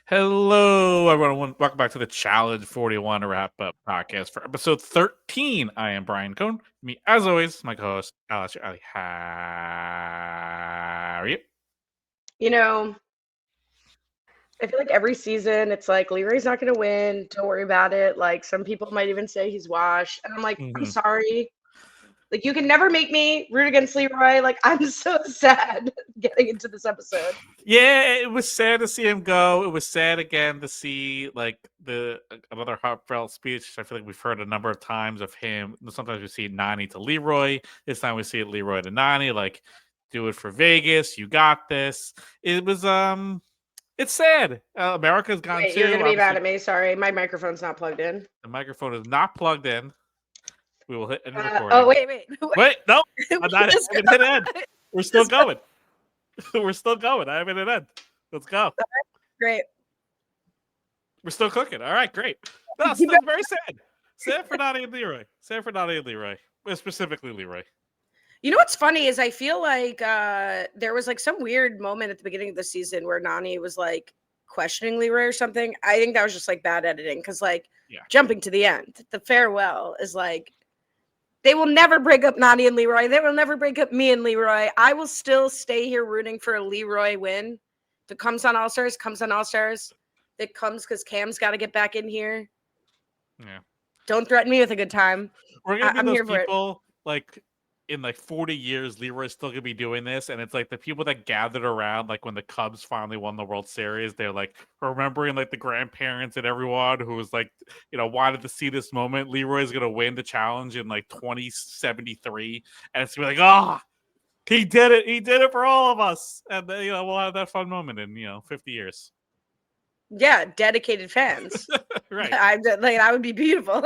Hello, everyone. Welcome back to the Challenge 41 Wrap Up Podcast for episode 13. I am Brian Cohen. Me, as always, my co host, Lasher Ali. How are you? You know, I feel like every season it's like Leroy's not going to win. Don't worry about it. Like some people might even say he's washed. And I'm like, I'm Mm-hmm. sorry. Like you can never make me root against Leroy. Like I'm so sad getting into this episode. Yeah, it was sad to see him go. It was sad again to see the another heartfelt speech. I feel like we've heard a number of times of him. Sometimes we see Nani to Leroy. This time we see it Leroy to Nani. Like, do it for Vegas. You got this. It was It's sad. America's gone Wait, you're going too. to be mad Obviously, at me. Sorry. My microphone's not plugged in. the microphone is not plugged in. We will hit end Oh, recording. wait. Wait, no, I'm not. I Let's haven't go. hit end. We're still Let's go. going. We're still going. I haven't hit end. Let's go. Great. We're still cooking. All right, great. No, Keep still very sad. Sad for Nani and Leroy. Sad for Nani and Leroy. Specifically Leroy. You know what's funny is I feel like there was like some weird moment at the beginning of the season where Nani was like questioning Leroy or something. I think that was just like bad editing because jumping to the end, the farewell is like they will never break up Nani and Leroy. They will never break up me and Leroy. I will still stay here rooting for a Leroy win. If it comes on All Stars, comes on All Stars. If it comes because Cam's got to get back in here. Yeah. Don't threaten me with a good time. We're gonna be I'm those here for it. people in 40 years, Leroy's still gonna be doing this, and it's like the people that gathered around, like when the Cubs finally won the World Series, they're like remembering like the grandparents and everyone who was like, wanted to see this moment. Leroy's gonna win the challenge in like 2073, and it's gonna be like, oh, he did it for all of us, and then we'll have that fun moment in 50 years. Yeah, dedicated fans. Right. That would be beautiful.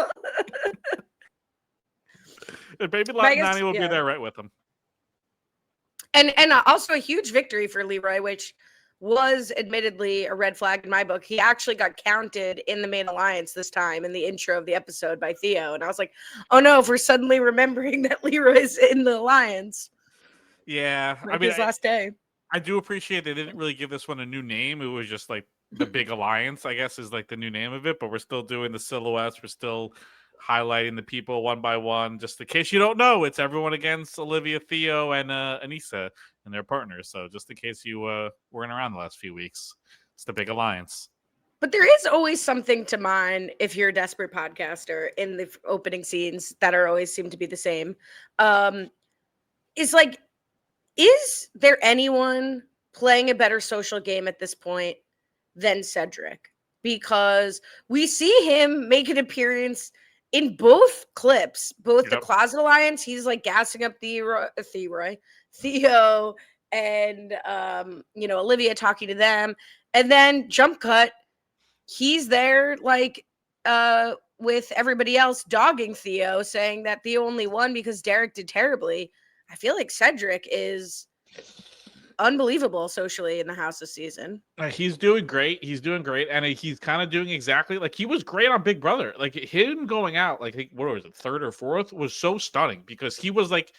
And maybe But I guess, Nani will be yeah. there right with him. And also a huge victory for Leroy, which was admittedly a red flag in my book. He actually got counted in the main alliance this time in the intro of the episode by Theo. And I was like, oh no, if we're suddenly remembering that Leroy's in the alliance. Yeah. Might be his last day. I do appreciate they didn't really give this one a new name. It was just like the Big Alliance, I guess, is like the new name of it. But we're still doing the silhouettes. We're still highlighting the people one by one. Just in case you don't know, it's everyone against Olivia, Theo, and Anissa and their partners. So just in case you weren't around the last few weeks, it's the Big Alliance. But there is always something to mine if you're a desperate podcaster in the opening scenes that are always seem to be the same. Is there anyone playing a better social game at this point than Cedric? Because we see him make an appearance in both clips, both the Closet Alliance. He's like gassing up Theo, and Olivia talking to them, and then jump cut. He's there with everybody else dogging Theo, saying that Theo only won because Derek did terribly. I feel like Cedric is unbelievable socially in the house this season. He's doing great. And he's kind of doing exactly like he was great on Big Brother. Like him going out, like what was it, third or fourth, was so stunning because he was like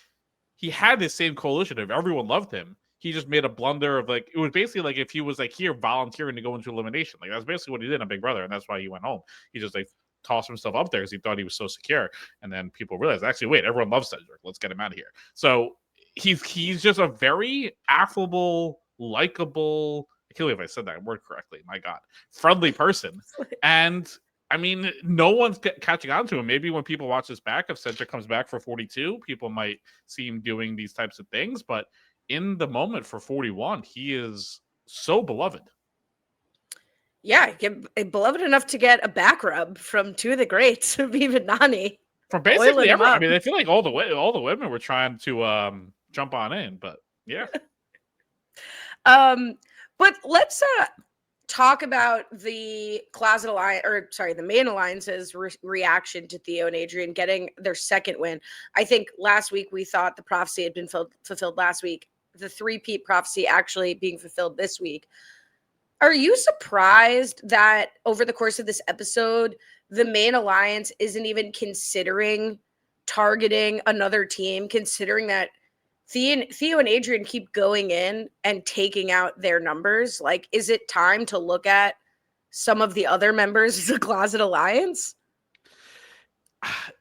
he had this same coalition of everyone loved him. He just made a blunder of like it was basically like if he was like here volunteering to go into elimination. Like that's basically what he did on Big Brother, and that's why he went home. He just like tossed himself up there because he thought he was so secure. And then people realized, actually, wait, everyone loves Cedric. Let's get him out of here. So he's just a very affable, likable, I can't believe I said that word correctly. My God. Friendly person. And I mean, no one's catching on to him. Maybe when people watch this back, if Cedric comes back for 42, people might see him doing these types of things. But in the moment for 41, he is so beloved. Yeah, beloved enough to get a back rub from two of the greats of even Nani. From basically everyone. I mean, I feel like all the women were trying to jump on in, but yeah. But let's talk about the Closet Alliance, the main alliance's reaction to Theo and Adrian getting their second win. I think last week we thought the prophecy had been fulfilled last week. The three-peat prophecy actually being fulfilled this week. Are you surprised that over the course of this episode, the main alliance isn't even considering targeting another team, considering that Theo and Adrian keep going in and taking out their numbers? Like, is it time to look at some of the other members of the Closet Alliance?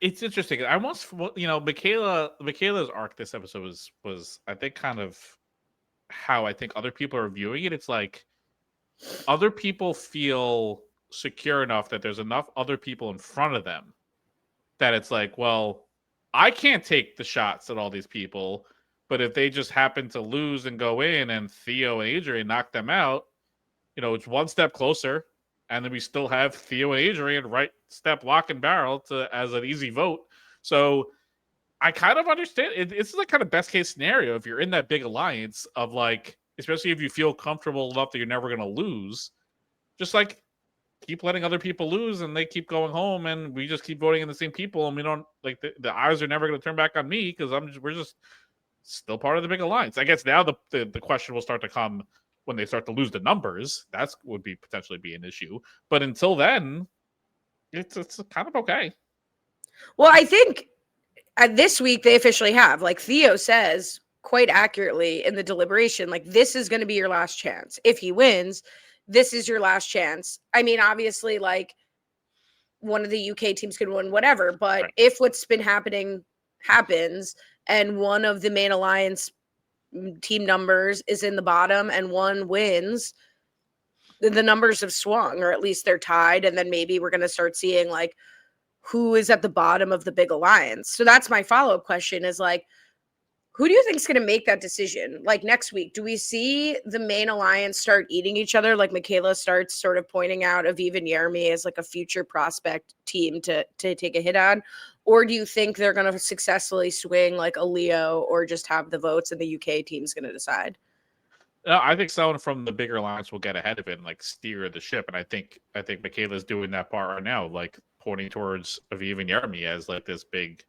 It's interesting. I almost, Michaela's arc this episode was I think kind of how I think other people are viewing it. It's like other people feel secure enough that there's enough other people in front of them that it's like, well, I can't take the shots at all these people, but if they just happen to lose and go in and Theo and Adrian knock them out, it's one step closer, and then we still have Theo and Adrian right step lock and barrel to as an easy vote. So I kind of understand. It's the kind of best case scenario if you're in that big alliance of like, especially if you feel comfortable enough that you're never going to lose, just like keep letting other people lose and they keep going home and we just keep voting in the same people and we don't like the eyes are never going to turn back on me because we're just still part of the big alliance. I guess now the question will start to come when they start to lose the numbers. That's would be potentially be an issue. But until then, it's kind of okay. Well, I think this week they officially have, like Theo says quite accurately in the deliberation, like this is going to be your last chance. If he wins, this is your last chance. I mean, obviously, like one of the UK teams could win whatever, but Right. if what's been happening happens and one of the main alliance team numbers is in the bottom and one wins, the numbers have swung, or at least they're tied, and then maybe we're going to start seeing like who is at the bottom of the big alliance. So that's my follow-up question is like, who do you think is going to make that decision? Like next week, do we see the main alliance start eating each other? Like Michaela starts sort of pointing out Aviv and Jeremy as like a future prospect team to take a hit on? Or do you think they're going to successfully swing like a Leo or just have the votes and the UK team's going to decide? No, I think someone from the bigger alliance will get ahead of it and like steer the ship. And I think Michaela's doing that part right now, like pointing towards Aviv and Jeremy as like this big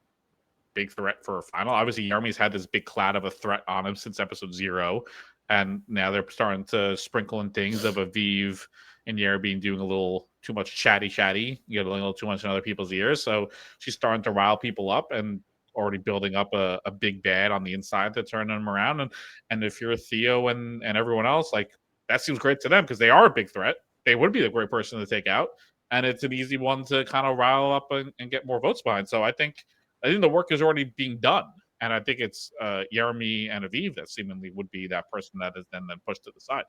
threat for a final. Obviously, Jeremy's had this big cloud of a threat on him since episode 0, and now they're starting to sprinkle in things of Aviv and Jeremy doing a little too much chatty, a little too much in other people's ears. So she's starting to rile people up and already building up a big bad on the inside to turn them around. And if you're Theo and everyone else, like that seems great to them because they are a big threat. They would be the great person to take out. And it's an easy one to kind of rile up and get more votes behind. So I think the work is already being done. And I think it's Jeremy and Aviv that seemingly would be that person that is then pushed to the side.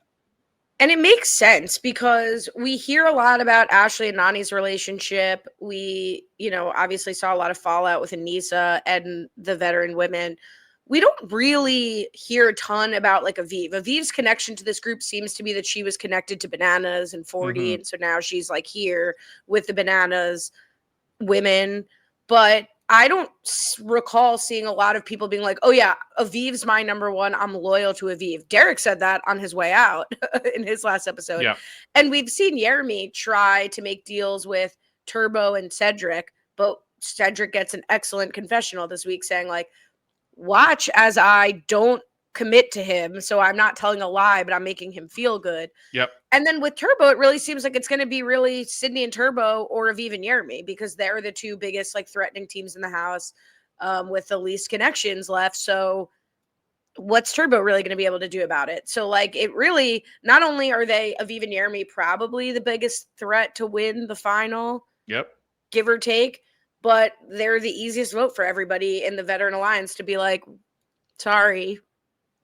And it makes sense because we hear a lot about Ashley and Nani's relationship. We, obviously saw a lot of fallout with Anissa and the veteran women. We don't really hear a ton about like Aviv. Aviv's connection to this group seems to be that she was connected to Bananas and 40. Mm-hmm. And so now she's like here with the Bananas women. But I don't recall seeing a lot of people being like, oh yeah, Aviv's my number one. I'm loyal to Aviv. Derek said that on his way out in his last episode. Yeah. And we've seen Jeremy try to make deals with Turbo and Cedric, but Cedric gets an excellent confessional this week saying like, watch as I don't commit to him. So I'm not telling a lie, but I'm making him feel good. Yep. And then with Turbo, it really seems like it's going to be really Sydney and Turbo or Aviv and Jeremy because they're the two biggest like threatening teams in the house with the least connections left. So what's Turbo really going to be able to do about it? So like it really, not only are they Aviv and Jeremy probably the biggest threat to win the final, Yep, give or take, but they're the easiest vote for everybody in the veteran alliance to be like, sorry.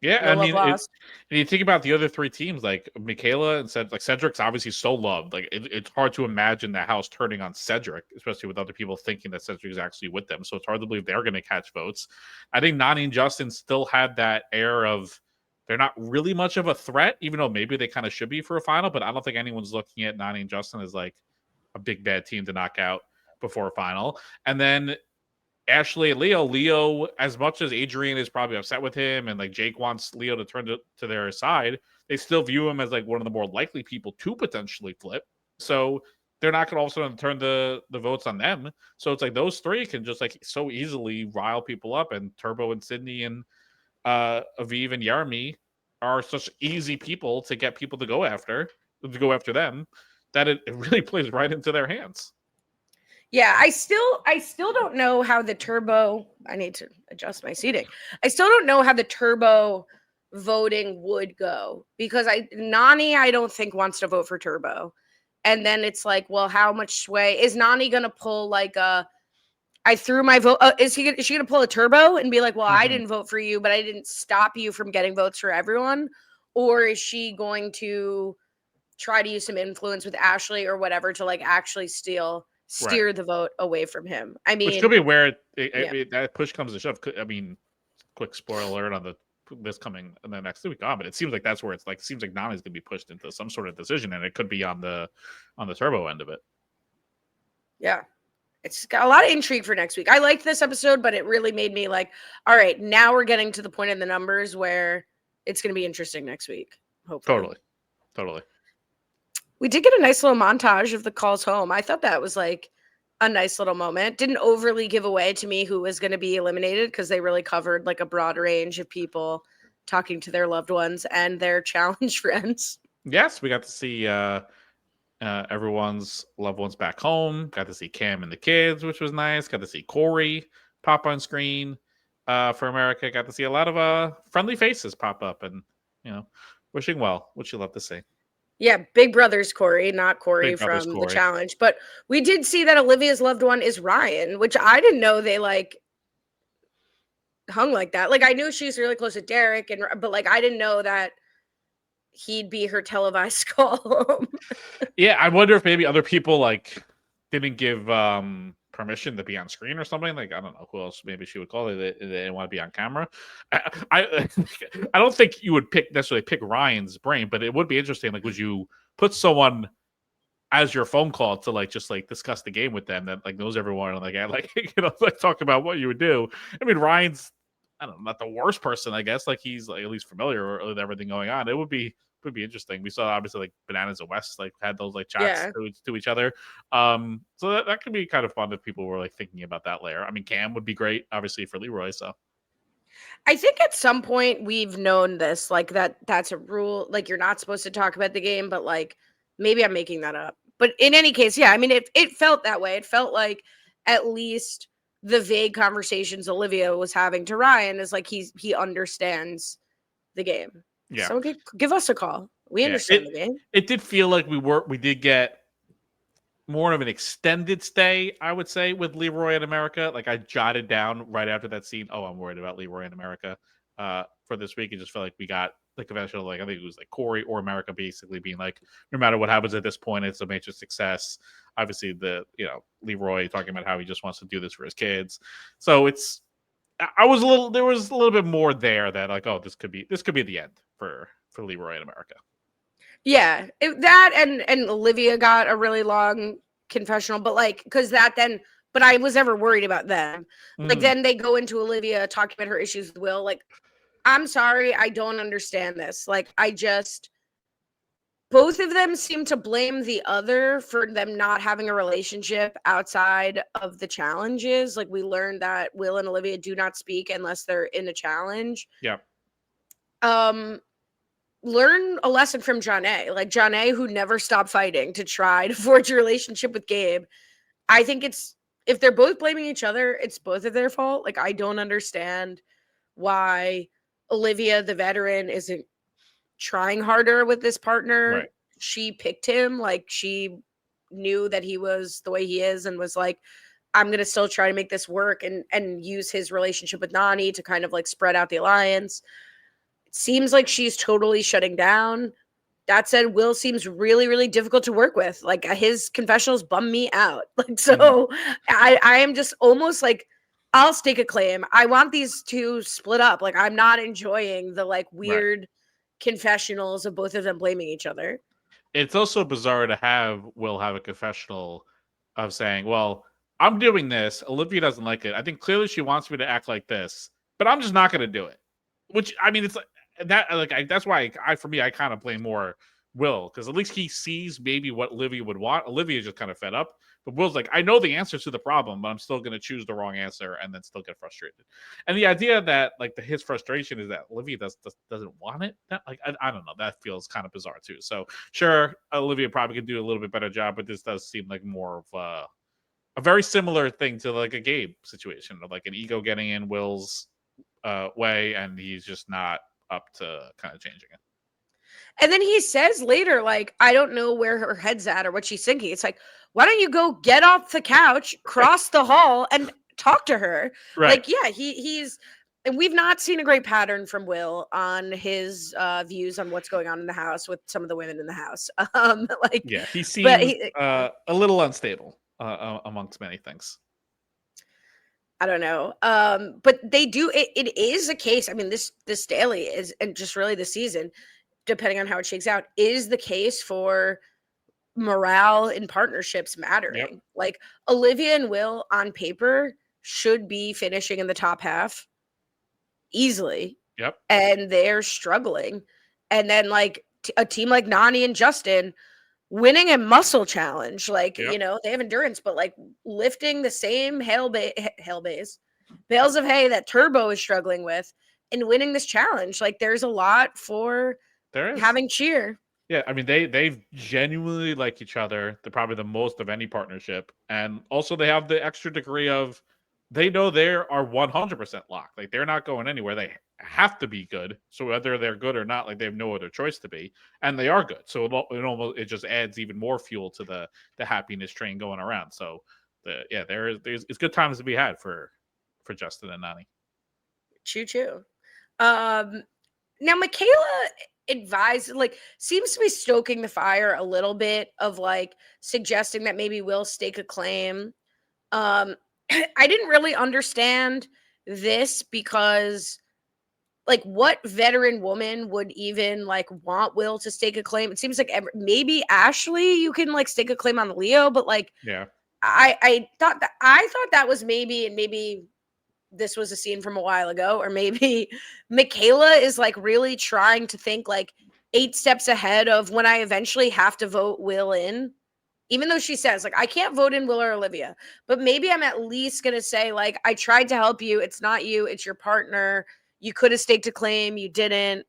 Yeah, No I love mean, lost. and you think about the other 3 teams, like Michaela and Cedric's obviously so loved. Like it's hard to imagine the house turning on Cedric, especially with other people thinking that Cedric is actually with them. So it's hard to believe they're going to catch votes. I think Nani and Justin still had that air of they're not really much of a threat, even though maybe they kind of should be for a final. But I don't think anyone's looking at Nani and Justin as like a big bad team to knock out before a final. And then Ashley and Leo, as much as Adrian is probably upset with him and like Jake wants Leo to turn to their side, they still view him as like one of the more likely people to potentially flip. So they're not going to all of a sudden turn the votes on them. So it's like those 3 can just like so easily rile people up. And Turbo and Sydney and Aviv and Jeremy are such easy people to get people to go after them that it really plays right into their hands. Yeah, I still don't know how the Turbo, I need to adjust my seating. I still don't know how the Turbo voting would go because Nani I don't think wants to vote for Turbo. And then it's like, well, how much sway is Nani gonna pull? Like, I threw my vote. Is she gonna pull a turbo and be like, well, I didn't vote for you, but I didn't stop you from getting votes for everyone? Or is she going to try to use some influence with Ashley or whatever to like actually steer the vote away from him? I mean, which could be where yeah. that push comes to shove. I mean, quick spoiler alert on this coming in the next week on, but it seems like that's where it's like, it seems like Nani's gonna be pushed into some sort of decision, and it could be on the turbo end of it. Yeah. It's got a lot of intrigue for next week. I liked this episode, but it really made me like, all right, now we're getting to the point in the numbers where it's going to be interesting next week. Hopefully. Totally. We did get a nice little montage of the calls home. I thought that was like a nice little moment. Didn't overly give away to me who was going to be eliminated because they really covered like a broad range of people talking to their loved ones and their challenge friends. Yes, we got to see everyone's loved ones back home. Got to see Cam and the kids, which was nice. Got to see Corey pop on screen for America. Got to see a lot of friendly faces pop up, and wishing well, which you love to see. Yeah, Big Brother's Corey, not Corey from the challenge. But we did see that Olivia's loved one is Ryan, which I didn't know they like hung like that. Like I knew she's really close to Derek, but like I didn't know that he'd be her televised call. Yeah, I wonder if maybe other people like didn't give permission to be on screen or something. Like I don't know who else maybe she would call it. They didn't want to be on camera. I don't think you would necessarily pick Ryan's brain, but it would be interesting. Like, would you put someone as your phone call to like just like discuss the game with them that like knows everyone and like talk about what you would do? I mean, Ryan's, I don't know, not the worst person, I guess. Like he's like at least familiar with everything going on. It would be interesting. We saw obviously like Bananas and West like had those like chats to each other. So that could be kind of fun if people were like thinking about that layer. I mean, Cam would be great, obviously, for Leroy. So I think at some point we've known this, like that's a rule. Like you're not supposed to talk about the game, but like maybe I'm making that up. But in any case, yeah, I mean it felt that way. It felt like at least the vague conversations Olivia was having to Ryan is like he understands the game. yeah. So give us a call. We understand the game. It did feel like we did get more of an extended stay, I would say, with Leroy and America. Like I jotted down right after that scene, oh, I'm worried about Leroy and America for this week. It just felt like we got the conventional, like I think it was like Corey or America basically being like, no matter what happens at this point, it's a major success. Obviously, Leroy talking about how he just wants to do this for his kids. So there was a little bit more there that like, oh, this could be the end for Leroy and America. Yeah, that and Olivia got a really long confessional, but like but I was never worried about them. Like then they go into Olivia talking about her issues with Will. Like, I'm sorry, I don't understand this. Like, both of them seem to blame the other for them not having a relationship outside of the challenges. Like we learned that Will and Olivia do not speak unless they're in a challenge. Yeah. Learn a lesson from Janae. Like Janae, who never stopped fighting to try to forge a relationship with Gabe. I think if they're both blaming each other, it's both of their fault. Like I don't understand why Olivia, the veteran, isn't trying harder with this partner. Right. She picked him. Like she knew that he was the way he is and was like, I'm going to still try to make this work and use his relationship with Nani to kind of like spread out the alliance. Seems like she's totally shutting down. That said, Will seems really, really difficult to work with. Like his confessionals bum me out. Like so, I am just almost like I'll stake a claim. I want these two split up. Like I'm not enjoying the like weird confessionals of both of them blaming each other. It's also bizarre to have Will have a confessional of saying, "Well, I'm doing this. Olivia doesn't like it. I think clearly she wants me to act like this, but I'm just not going to do it." Which I mean, it's like that. Like that's why for me, I kind of blame more Will because at least he sees maybe what Olivia would want. Olivia's just kind of fed up, but Will's like, I know the answers to the problem, but I'm still going to choose the wrong answer and then still get frustrated. And the idea that like his frustration is that Olivia doesn't want it. That like I don't know. That feels kind of bizarre too. So sure, Olivia probably could do a little bit better job, but this does seem like more of a very similar thing to like a Gabe situation of like an ego getting in Will's way, and he's just not up to kind of changing it. And then he says later, like, I don't know where her head's at or what she's thinking. It's like, why don't you go get off the couch, cross the hall, and talk to her? Right. Like, yeah, he's and we've not seen a great pattern from Will on his views on what's going on in the house with some of the women in the house. Like, Yeah, he but seems a little unstable amongst many things. I don't know. But they do it is a case. I mean, this daily is, and just really the season, depending on how it shakes out, is the case for morale in partnerships Yep. mattering. Like Olivia and Will on paper should be finishing in the top half easily, Yep. and they're struggling. And then like a team like Nani and Justin winning a muscle challenge, like, Yep. they have endurance, but like lifting the same bales of hay that Turbo is struggling with and winning this challenge. Like there's a lot for There is. having cheer. Yeah, I mean they've genuinely like each other. They're probably the most of any partnership, and also they have the extra degree of they know they are 100% locked. Like they're not going anywhere. They have to be good. So whether they're good or not, like they have no other choice to be, and they are good. So it just adds even more fuel to the happiness train going around. So there's it's good times to be had for Justin and Nani. Choo choo. Now Michaela advised, like, seems to be stoking the fire a little bit of like suggesting that maybe we'll stake a claim. Um, I didn't really understand this because like what veteran woman would even like want Will to stake a claim? It seems like maybe Ashley, you can like stake a claim on Leo, but like Yeah. I thought that was maybe this was a scene from a while ago, or maybe Michaela is like really trying to think like 8 steps ahead of when I eventually have to vote Will in. Even though she says like I can't vote in Will or Olivia, but maybe I'm at least going to say like I tried to help you, it's not you, it's your partner. You could have staked a claim, you didn't.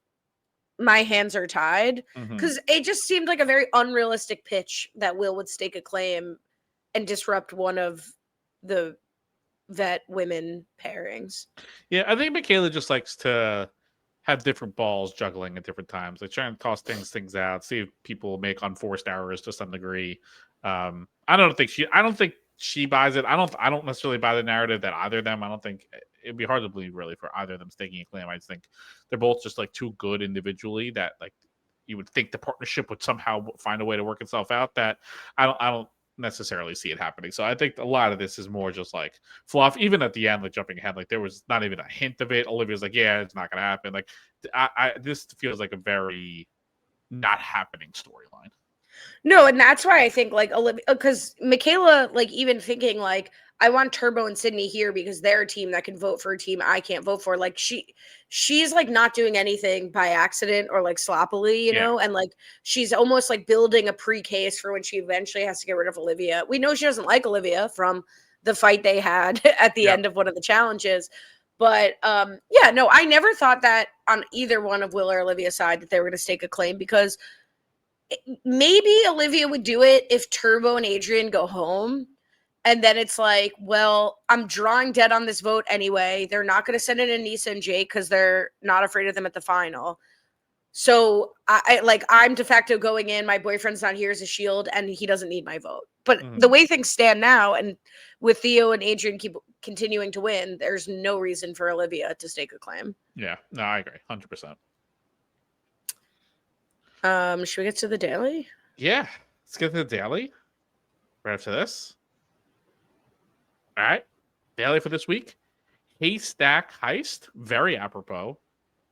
My hands are tied, Mm-hmm. cuz it just seemed like a very unrealistic pitch that Will would stake a claim and disrupt one of the vet women pairings. Yeah, I think Michaela just likes to have different balls juggling at different times. Like trying to toss things out, see if people make unforced errors to some degree. I don't think she buys it. I don't necessarily buy the narrative that either of them. I don't think it'd be hard to believe really for either of them staking a claim. I just think they're both just like too good individually that like you would think the partnership would somehow find a way to work itself out. That I don't necessarily see it happening. So I think a lot of this is more just like fluff. Even at the end, like jumping ahead, like there was not even a hint of it. Olivia's like, yeah, it's not gonna happen. Like this feels like a very not happening storyline. No, and that's why I think like Olivia, because Michaela, like even thinking like I want Turbo and Sydney here because they're a team that can vote for a team I can't vote for. Like she's like not doing anything by accident or like sloppily, Yeah. and like she's almost like building a pre-case for when she eventually has to get rid of Olivia. We know she doesn't like Olivia from the fight they had at the Yep. end of one of the challenges. But yeah, no, I never thought that on either one of Will or Olivia's side that they were going to stake a claim because maybe Olivia would do it if Turbo and Adrian go home. And then it's like, well, I'm drawing dead on this vote anyway. They're not going to send it in Nisa and Jake because they're not afraid of them at the final. So I'm de facto going in. My boyfriend's not here as a shield, and he doesn't need my vote. But the way things stand now, and with Theo and Adrian keep continuing to win, there's no reason for Olivia to stake a claim. Yeah, no, I agree, 100%. Should we get to the daily? Yeah, let's get to the daily right after this. All right, daily for this week: Haystack heist, very apropos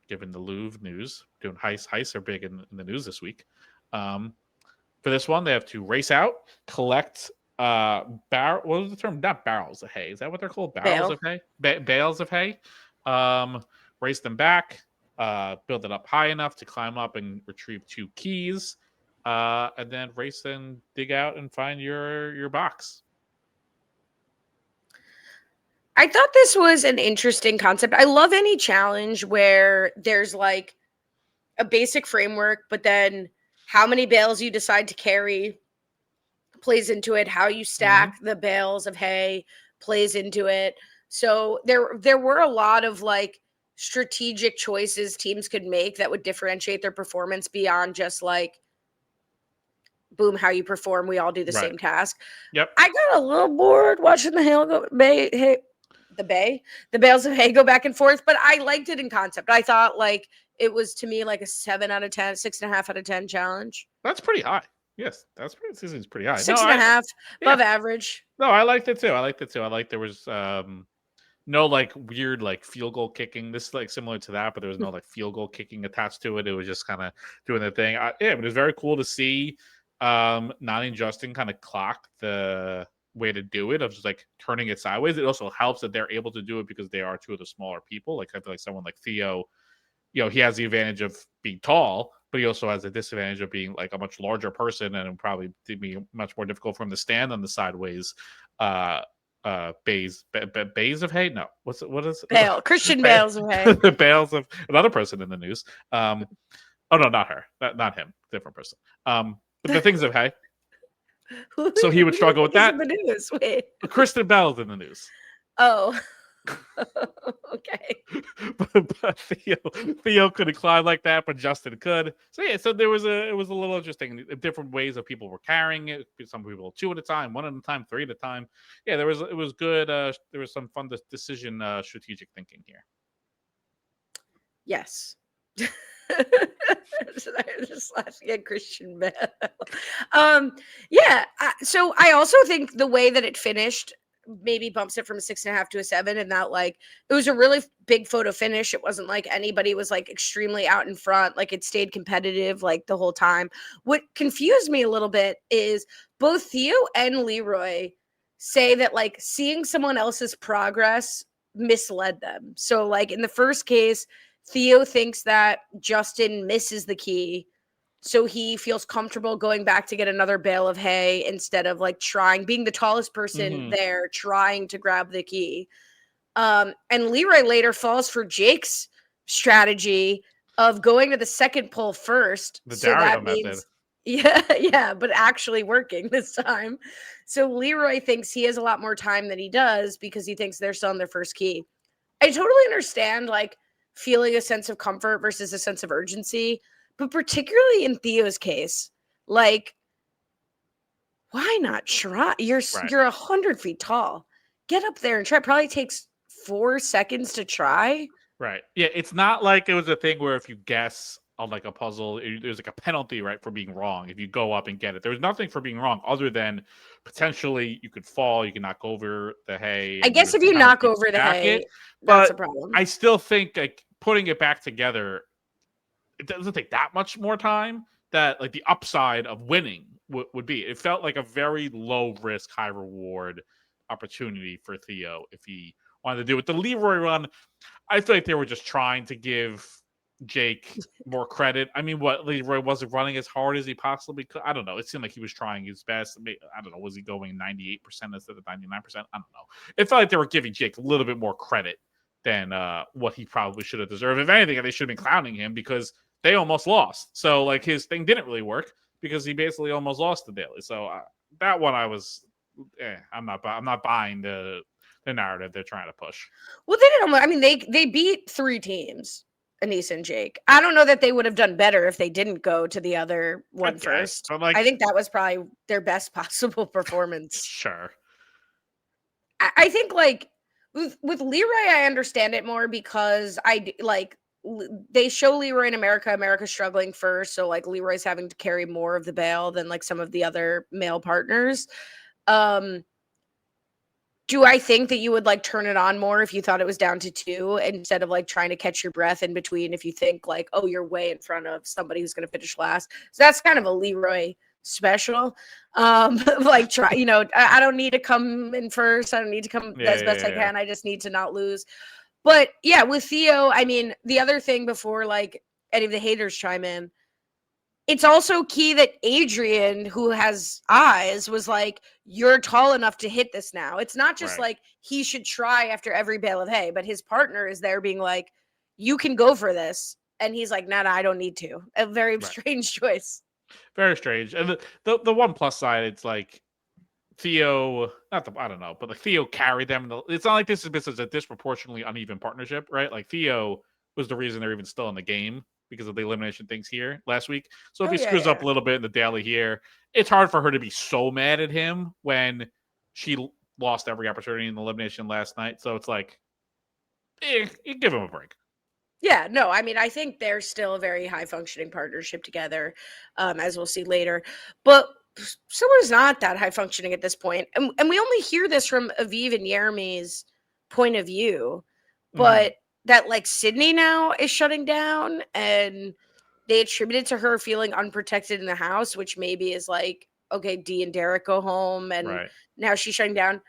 given the Louvre news. Doing heists are big in the news this week. For this one, they have to race out, collect what was the term? Not barrels of hay. Is that what they're called? Barrels of hay? Bales of hay. Race them back, build it up high enough to climb up and retrieve 2 keys, and then race and dig out and find your box. I thought this was an interesting concept. I love any challenge where there's like a basic framework, but then how many bales you decide to carry plays into it. How you stack the bales of hay plays into it. So there were a lot of like strategic choices teams could make that would differentiate their performance beyond just like, boom, how you perform. We all do the Right. same task. Yep. I got a little bored watching the bales of hay go back and forth, but I liked it in concept. I thought like it was to me like a 7 out of 10, 6.5 out of 10 challenge. That's pretty high. Yes, that's pretty. Season's pretty high. Six and a half, yeah. above average. No, I liked it too. I like there was no like weird like field goal kicking. This is like similar to that, but there was no like field goal kicking attached to it. It was just kind of doing the thing. Yeah, but it was very cool to see Nani and Justin kind of clock the way to do it of just like turning it sideways. It also helps that they're able to do it because they are two of the smaller people. Like I feel like someone like Theo, he has the advantage of being tall, but he also has the disadvantage of being like a much larger person, and it would probably be much more difficult for him to stand on the sideways bays of hay. No, what is Bale, Christian Bales of hay. the bales of another person in the news. Oh no, not her, not him, different person. But the things of hay. So he would struggle with that. In the news. Wait. Kristen Bell's in the news. Oh. Okay. but Theo couldn't climb like that, but Justin could. So yeah, so it was a little interesting. Different ways of people were carrying it. Some people 2 at a time, 1 at a time, 3 at a time. Yeah, it was good. There was some fun decision strategic thinking here. Yes. I'm just laughing at Christian Bale. Yeah. So I also think the way that it finished maybe bumps it from a 6.5 to a 7, and that like it was a really big photo finish. It wasn't like anybody was like extremely out in front. Like it stayed competitive like the whole time. What confused me a little bit is both Theo and Leroy say that like seeing someone else's progress misled them. So like in the first case, Theo thinks that Justin misses the key, so he feels comfortable going back to get another bale of hay instead of like being the tallest person there, trying to grab the key. And Leroy later falls for Jake's strategy of going to the second pull first. So that means, yeah, but actually working this time. So Leroy thinks he has a lot more time than he does because he thinks they're still on their first key. I totally understand like feeling a sense of comfort versus a sense of urgency. But particularly in Theo's case, like, why not try? You're 100 feet tall. Get up there and try. It probably takes 4 seconds to try. Right. Yeah, it's not like it was a thing where if you guess on like a puzzle, there's like a penalty, right, for being wrong if you go up and get it. There was nothing for being wrong other than potentially you could fall, you can knock over the hay. I guess if you knock over the hay, that's a problem. I still think like putting it back together, it doesn't take that much more time. That like the upside of winning would be. It felt like a very low risk, high reward opportunity for Theo if he wanted to do it. The Leroy run, I feel like they were just trying to give Jake more credit. I mean, what, Leroy wasn't running as hard as he possibly could? I don't know. It seemed like he was trying his best. I don't know. Was he going 98% instead of 99%? I don't know. It felt like they were giving Jake a little bit more credit than what he probably should have deserved. If anything, they should have been clowning him because they almost lost. So like his thing didn't really work because he basically almost lost the daily. So that one I was, I'm not buying the narrative they're trying to push. Well, they didn't. I mean, they beat 3 teams, Anissa and Jake. I don't know that they would have done better if they didn't go to the other one first. But like, I think that was probably their best possible performance. Sure. I think like with Leroy, I understand it more because they show Leroy in America's struggling first, so like Leroy's having to carry more of the bale than like some of the other male partners. Do I think that you would like turn it on more if you thought it was down to 2 instead of like trying to catch your breath in between if you think like, oh, you're way in front of somebody who's going to finish last? So that's kind of a Leroy special. Like try, I don't need to come in first. I don't need to come as best I can. I just need to not lose. But yeah, with Theo, I mean, the other thing before like any of the haters chime in, it's also key that Adrian, who has eyes, was like, you're tall enough to hit this now. It's not just like he should try after every bale of hay, but his partner is there being like, you can go for this. And he's like, nah, I don't need to. A very strange choice. Very strange. And the one plus side, it's like Theo, I don't know, but like Theo carried them. It's not like this is a disproportionately uneven partnership, right? Like Theo was the reason they're even still in the game because of the elimination things here last week. So if Oh he yeah, screws up yeah. a little bit in the daily here, it's hard for her to be so mad at him when she lost every opportunity in the elimination last night. So it's like, you give him a break. Yeah, no, I mean, I think they're still a very high functioning partnership together, as we'll see later. But Silver's not that high functioning at this point. And we only hear this from Aviv and Jeremy's point of view, Mm-hmm. but that like Sydney now is shutting down and they attribute it to her feeling unprotected in the house, which maybe is like, okay, Dee and Derek go home and Right. now she's shutting down.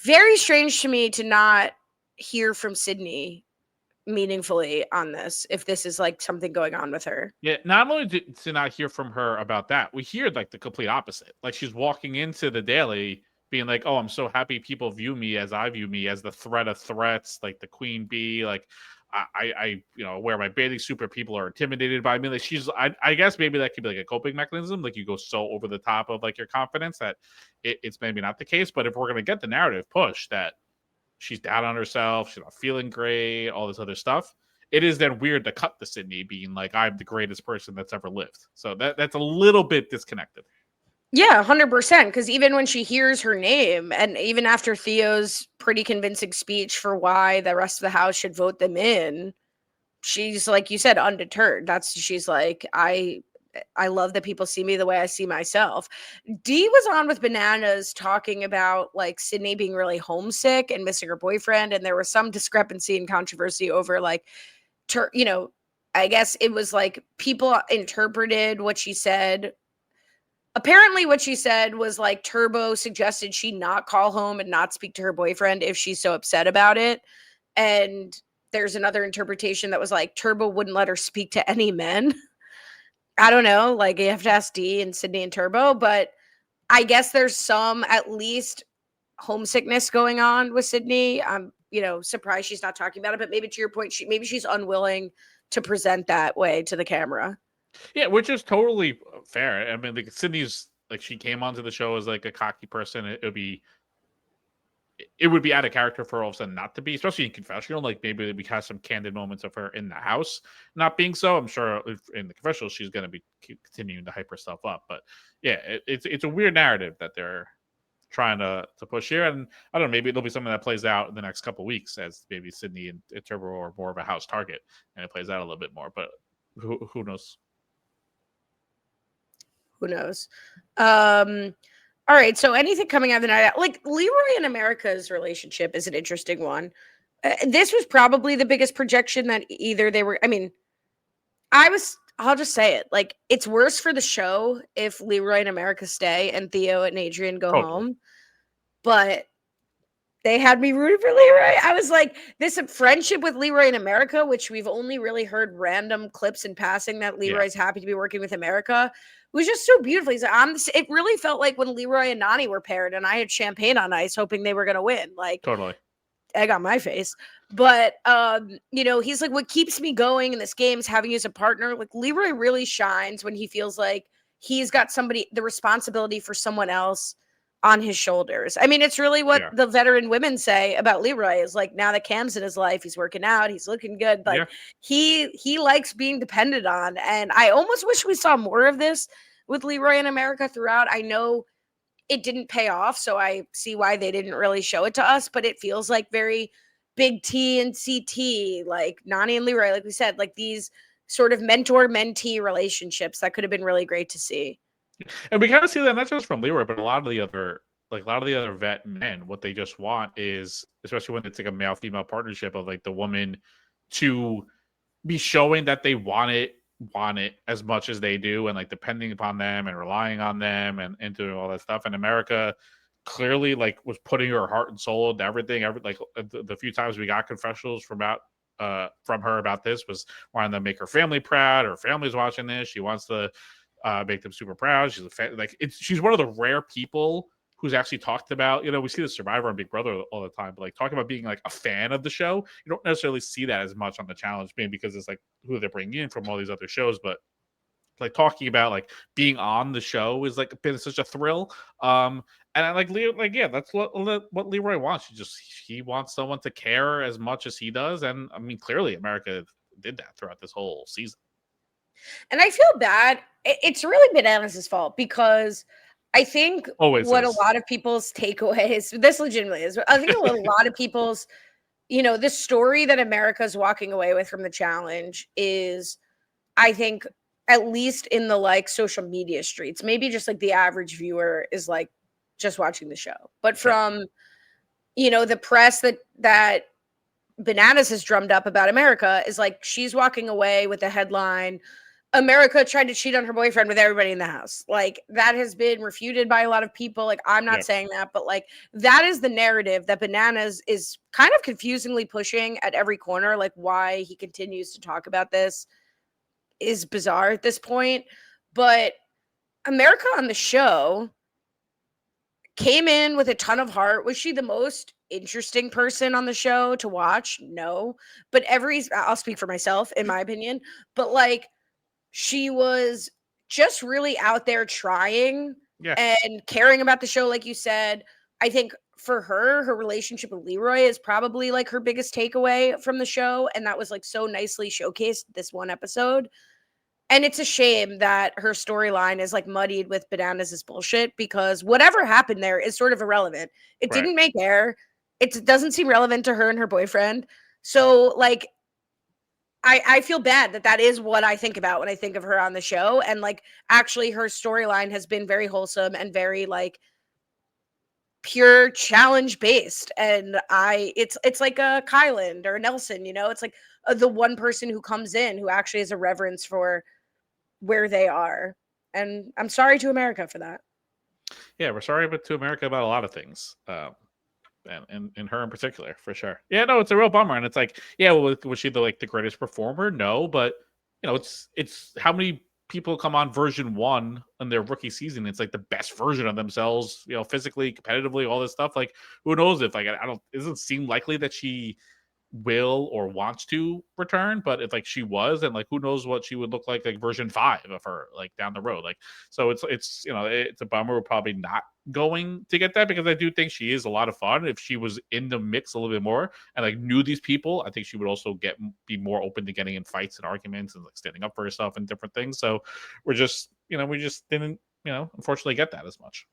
Very strange to me to not hear from Sydney meaningfully on this if this is like something going on with her. Yeah, not only to not hear from her about that, we hear like the complete opposite. Like she's walking into the daily being like, "Oh, I'm so happy people view me as I view me as the threat of threats, like the queen bee. Like I wear my bathing suit, but people are intimidated by me." Like I guess maybe that could be like a coping mechanism. Like you go so over the top of like your confidence that it's maybe not the case. But if we're gonna get the narrative push that she's down on herself, she's not feeling great, all this other stuff. It is then weird to cut to Sydney being like, I'm the greatest person that's ever lived. So that's a little bit disconnected. Yeah, 100%. Because even when she hears her name, and even after Theo's pretty convincing speech for why the rest of the house should vote them in, she's like you said, undeterred. She's like, I love that people see me the way I see myself. Dee was on with Bananas talking about like Sydney being really homesick and missing her boyfriend, and there was some discrepancy and controversy over like, I guess it was like people interpreted what she said. Apparently, what she said was like Turbo suggested she not call home and not speak to her boyfriend if she's so upset about it. And there's another interpretation that was like Turbo wouldn't let her speak to any men. I don't know. Like you have to ask Dee and Sydney and Turbo, but I guess there's some at least homesickness going on with Sydney. I'm, surprised she's not talking about it, but maybe to your point, maybe she's unwilling to present that way to the camera. Yeah, which is totally fair. I mean, like Sydney's like she came onto the show as like a cocky person. It would be out of character for all of a sudden not to be, especially in confessional. Like maybe we have some candid moments of her in the house not being so. I'm sure in the confessional she's going to be continuing to hype herself up. But yeah, it's a weird narrative that they're trying to push here, and I don't know. Maybe it'll be something that plays out in the next couple of weeks as maybe Sydney and Turbo are more of a house target, and it plays out a little bit more. But who knows? Who knows? All right. So anything coming out of the night, like Leroy and America's relationship is an interesting one. This was probably the biggest projection that either they were. I mean, I'll just say it. Like, it's worse for the show if Leroy and America stay and Theo and Adrian go Totally. home. But they had me rooting for Leroy. I was like, this friendship with Leroy and America, which we've only really heard random clips in passing that Yeah. Leroy's happy to be working with America, was just so beautiful. He's like, it really felt like when Leroy and Nani were paired and I had champagne on ice hoping they were going to win. Like, Totally. egg on my face. But he's like, what keeps me going in this game is having you as a partner. Like Leroy really shines when he feels like he's got the responsibility for someone else on his shoulders. I mean, it's really what Yeah. the veteran women say about Leroy is like, now that Cam's in his life, he's working out, he's looking good. Like Yeah. he likes being depended on. And I almost wish we saw more of this with Leroy in America throughout. I know it didn't pay off, so I see why they didn't really show it to us, but it feels like very Big T and CT, like Nani and Leroy, like we said, like these sort of mentor-mentee relationships that could have been really great to see. And we kind of see that not just from Leroy, but a lot of the other vet men. What they just want is, especially when it's like a male female partnership, of like the woman to be showing that they want it as much as they do, and like depending upon them and relying on them and doing all that stuff. And America clearly like was putting her heart and soul into everything. The few times we got confessionals from her about this was wanting to make her family proud. Her family's watching this. She wants to make them super proud. She's one of the rare people who's actually talked about, we see the Survivor and Big Brother all the time, but like talking about being like a fan of the show, you don't necessarily see that as much on the challenge, maybe because it's like who they're bringing in from all these other shows. But like talking about like being on the show is like been such a thrill. And I like Leo, like yeah, that's what Leroy wants. He wants someone to care as much as he does, and I mean clearly America did that throughout this whole season. And I feel bad. It's really Bananas' fault because I think Always what a is. lot of people's takeaways, this legitimately is, I think what a lot of people's, the story that America's walking away with from the challenge is, I think, at least in the like social media streets, maybe just like the average viewer is like just watching the show. But Sure. from, the press that Bananas has drummed up about America is like she's walking away with the headline, America tried to cheat on her boyfriend with everybody in the house. Like that has been refuted by a lot of people. Like I'm not Yep. saying that, but like that is the narrative that Bananas is kind of confusingly pushing at every corner. Like why he continues to talk about this is bizarre at this point. But America on the show came in with a ton of heart. Was she the most interesting person on the show to watch? No. But I'll speak for myself, in my opinion. But like she was just really out there trying Yeah. and caring about the show, like you said. I think for her relationship with Leroy is probably like her biggest takeaway from the show. And that was like so nicely showcased this one episode. And it's a shame that her storyline is like muddied with Bananas' bullshit because whatever happened there is sort of irrelevant. It Right. didn't make air. It doesn't seem relevant to her and her boyfriend. So like I feel bad that is what I think about when I think of her on the show. And like actually her storyline has been very wholesome and very like pure challenge based. And it's like a Kyland or a Nelson, it's like the one person who comes in who actually has a reverence for where they are. And I'm sorry to America for that. Yeah, we're sorry but to America about a lot of things. And her in particular, for sure. Yeah, no, it's a real bummer. And it's like, yeah, was she the greatest performer? No, but it's how many people come on version 1 in their rookie season. It's like the best version of themselves, physically, competitively, all this stuff. Like, who knows if like I don't it doesn't seem likely that she will or wants to return, but if like she was, and like who knows what she would look like version 5 of her like down the road. Like so it's a bummer we're probably not going to get that, because I do think she is a lot of fun. If she was in the mix a little bit more and like knew these people, I think she would also be more open to getting in fights and arguments and like standing up for herself and different things. So we just didn't unfortunately get that as much.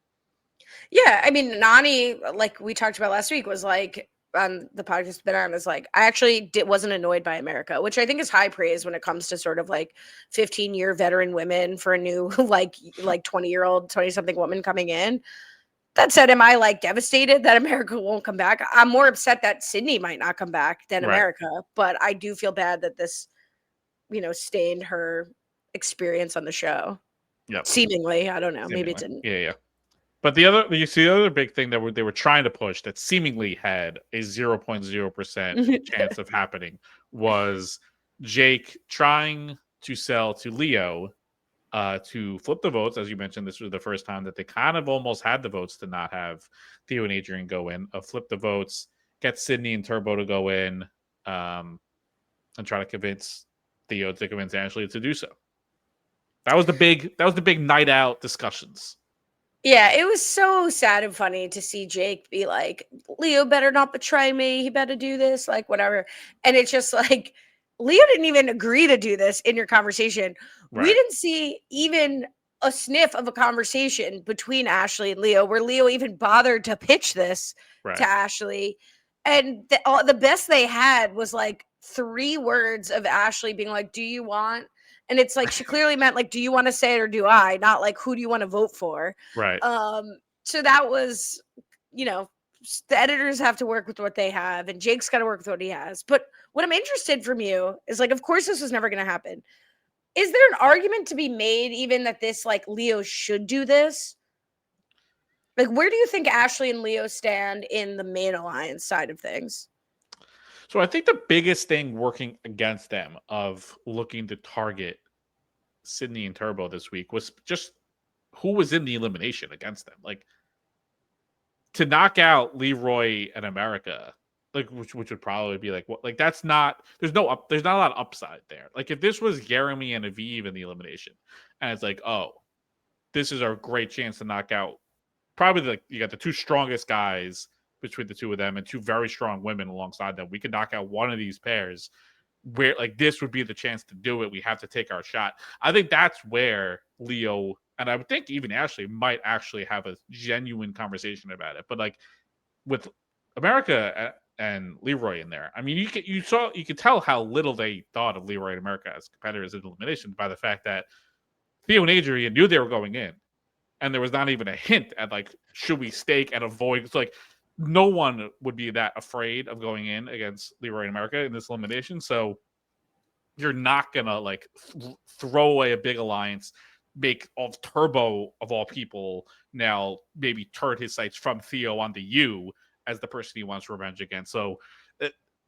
Yeah, I mean, Nani, like we talked about last week, was like on the podcast Bananas, like I actually wasn't annoyed by America, which I think is high praise when it comes to sort of like 15-year veteran women for a new like 20-year-old, 20-something woman coming in. That said, am I like devastated that America won't come back? I'm more upset that Sydney might not come back than Right. America, but I do feel bad that this, stained her experience on the show. Yep. Seemingly, I don't know, maybe it Seemingly. didn't. Yeah. But you see the other big thing that they were trying to push that seemingly had a 0.0% chance of happening was Jake trying to sell to Leo to flip the votes. As you mentioned, this was the first time that they kind of almost had the votes to not have Theo and Adrian go in. Flip the votes, get Sydney and Turbo to go in, and try to convince Theo to convince Ashley to do so. That was the big night out discussions. Yeah, it was so sad and funny to see Jake be like, Leo better not betray me. He better do this, like whatever. And it's just like, Leo didn't even agree to do this in your conversation. We Right. didn't see even a sniff of a conversation between Ashley and Leo where Leo even bothered to pitch this to Right. Ashley. And the best they had was like 3 words of Ashley being like, do you want? And it's like she clearly meant like, do you want to say it or do I? Not like, who do you want to vote for? Right. So that was, the editors have to work with what they have, and Jake's got to work with what he has. But what I'm interested from you is like, of course, this was never going to happen. Is there an argument to be made even that this like Leo should do this? Like, where do you think Ashley and Leo stand in the main alliance side of things? So I think the biggest thing working against them of looking to target Sydney and Turbo this week was just who was in the elimination against them. Like to knock out Leroy and America like which would probably be like what, like that's not, there's not a lot of upside there. Like if this was Jeremy and Aviv in the elimination, and it's like, oh, this is our great chance to knock out probably like you got the two strongest guys between the two of them and two very strong women alongside them. We could knock out one of these pairs where like this would be the chance to do it. We have to take our shot. I think that's where Leo and I would think even Ashley might actually have a genuine conversation about it. But like with America and Leroy in there, I mean, you could tell how little they thought of Leroy and America as competitors in elimination by the fact that Theo and Adrian knew they were going in, and there was not even a hint at like should we stake and avoid. It's like no one would be that afraid of going in against Leroy and America in this elimination. So you're not gonna like throw away a big alliance, make of Turbo of all people now maybe turn his sights from Theo onto you as the person he wants revenge against. So